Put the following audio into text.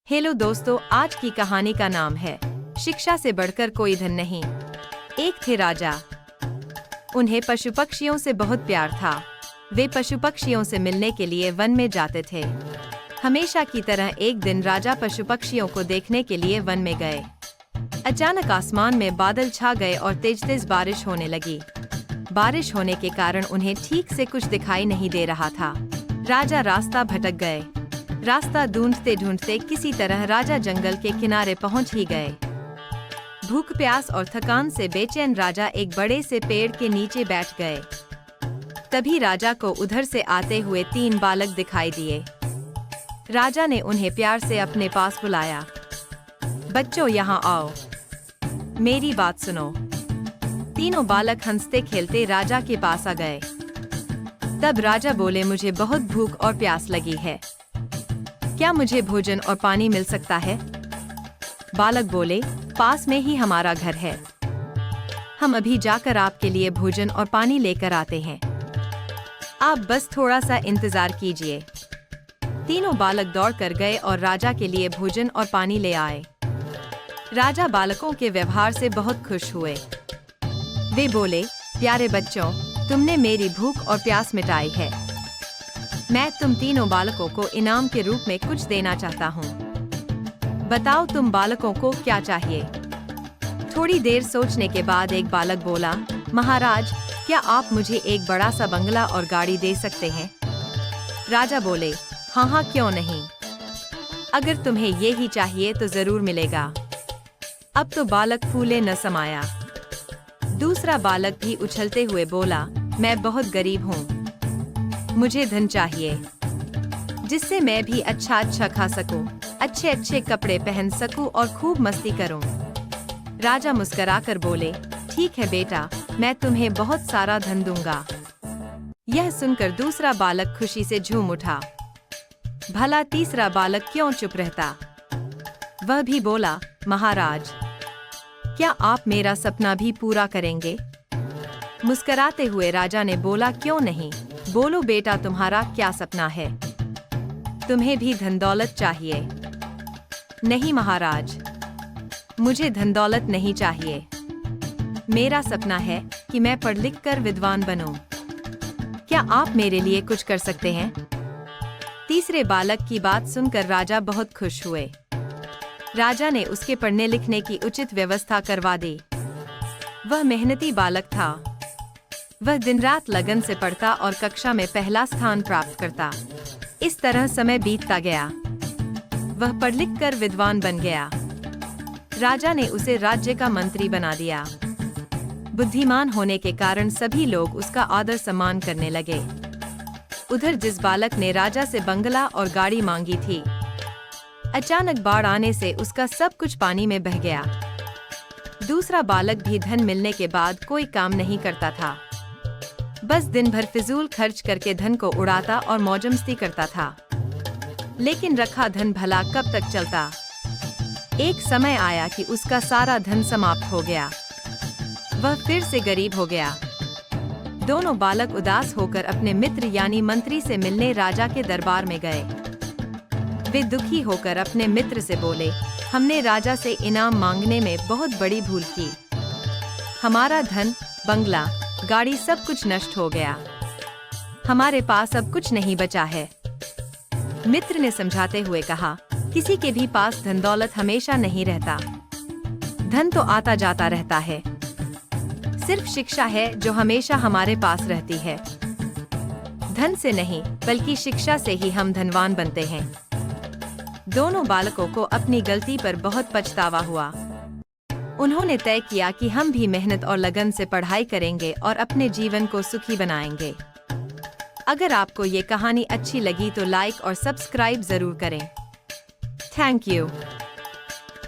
Hello दोस्तों, आज की कहानी का नाम है शिक्षा से बढ़कर कोई धन नहीं। एक थे राजा। उन्हें पशु पक्षियों से बहुत प्यार था। वे पशु पक्षियों से मिलने के लिए वन में जाते थे। हमेशा की तरह एक दिन राजा पशु पक्षियों को देखने के लिए वन में गए। अचानक आसमान में बादल छा गए और तेज तेज बारिश होने लगी। बारिश होने के कारण उन्हें ठीक से कुछ दिखाई नहीं दे रहा था। राजा रास्ता भटक गए। रास्ता ढूंढते ढूंढते किसी तरह राजा जंगल के किनारे पहुंच ही गए। भूख प्यास और थकान से बेचैन राजा एक बड़े से पेड़ के नीचे बैठ गए। तभी राजा को उधर से आते हुए 3 बालक दिखाई दिए। राजा ने उन्हें प्यार से अपने पास बुलाया। बच्चों, यहाँ आओ, मेरी बात सुनो। तीनों बालक हंसते खेलते राजा के पास आ गए। तब राजा बोले, मुझे बहुत भूख और प्यास लगी है, क्या मुझे भोजन और पानी मिल सकता है? बालक बोले, पास में ही हमारा घर है, हम अभी जाकर आपके लिए भोजन और पानी लेकर आते हैं, आप बस थोड़ा सा इंतजार कीजिए। तीनों बालक दौड़कर गए और राजा के लिए भोजन और पानी ले आए। राजा बालकों के व्यवहार से बहुत खुश हुए। वे बोले, प्यारे बच्चों, तुमने मेरी भूख और प्यास मिटाई है। मैं तुम तीनों बालकों को इनाम के रूप में कुछ देना चाहता हूँ। बताओ, तुम बालकों को क्या चाहिए? थोड़ी देर सोचने के बाद एक बालक बोला, महाराज, क्या आप मुझे एक बड़ा सा बंगला और गाड़ी दे सकते हैं? राजा बोले, हाँ हाँ, क्यों नहीं, अगर तुम्हें ये ही चाहिए तो जरूर मिलेगा। अब तो बालक फूले न समाया। दूसरा बालक भी उछलते हुए बोला, मैं बहुत गरीब हूँ, मुझे धन चाहिए, जिससे मैं भी अच्छा खा सकूं, अच्छे अच्छे कपड़े पहन सकूं और खूब मस्ती करूं। राजा मुस्कुराकर बोले, ठीक है बेटा, मैं तुम्हें बहुत सारा धन दूंगा। यह सुनकर दूसरा बालक खुशी से झूम उठा। भला तीसरा बालक क्यों चुप रहता? वह भी बोला, महाराज, क्या आप मेरा सपना भी पूरा करेंगे? मुस्कुराते हुए राजा ने बोला, क्यों नहीं, बोलो बेटा, तुम्हारा क्या सपना है? तुम्हें भी धन दौलत चाहिए? नहीं महाराज, मुझे धन दौलत नहीं चाहिए, मेरा सपना है कि मैं पढ़ लिख कर विद्वान बनूं। क्या आप मेरे लिए कुछ कर सकते हैं? तीसरे बालक की बात सुनकर राजा बहुत खुश हुए। राजा ने उसके पढ़ने लिखने की उचित व्यवस्था करवा दी। वह मेहनती बालक था। वह दिन रात लगन से पढ़ता और कक्षा में पहला स्थान प्राप्त करता। इस तरह समय बीतता गया। वह पढ़ लिख कर विद्वान बन गया। राजा ने उसे राज्य का मंत्री बना दिया। बुद्धिमान होने के कारण सभी लोग उसका आदर सम्मान करने लगे। उधर जिस बालक ने राजा से बंगला और गाड़ी मांगी थी, अचानक बाढ़ आने से उसका सब कुछ पानी में बह गया। दूसरा बालक भी धन मिलने के बाद कोई काम नहीं करता था, बस दिन भर फिजूल खर्च करके धन को उड़ाता और मौजमस्ती करता था। लेकिन रखा धन भला कब तक चलता? एक समय आया कि उसका सारा धन समाप्त हो गया। वह फिर से गरीब हो गया। दोनों बालक उदास होकर अपने मित्र यानी मंत्री से मिलने राजा के दरबार में गए। वे दुखी होकर अपने मित्र से बोले, हमने राजा से इनाम मांगने में बहुत बड़ी भूल की। हमारा धन, बंगला, गाड़ी सब कुछ नष्ट हो गया। हमारे पास अब कुछ नहीं बचा है। मित्र ने समझाते हुए कहा, किसी के भी पास धन दौलत हमेशा नहीं रहता। धन तो आता जाता रहता है। सिर्फ शिक्षा है जो हमेशा हमारे पास रहती है। धन से नहीं, बल्कि शिक्षा से ही हम धनवान बनते हैं। दोनों बालकों को अपनी गलती पर बहुत पछतावा हुआ। उन्होंने तय किया कि हम भी मेहनत और लगन से पढ़ाई करेंगे और अपने जीवन को सुखी बनाएंगे। अगर आपको ये कहानी अच्छी लगी तो लाइक और सब्सक्राइब जरूर करें। Thank you.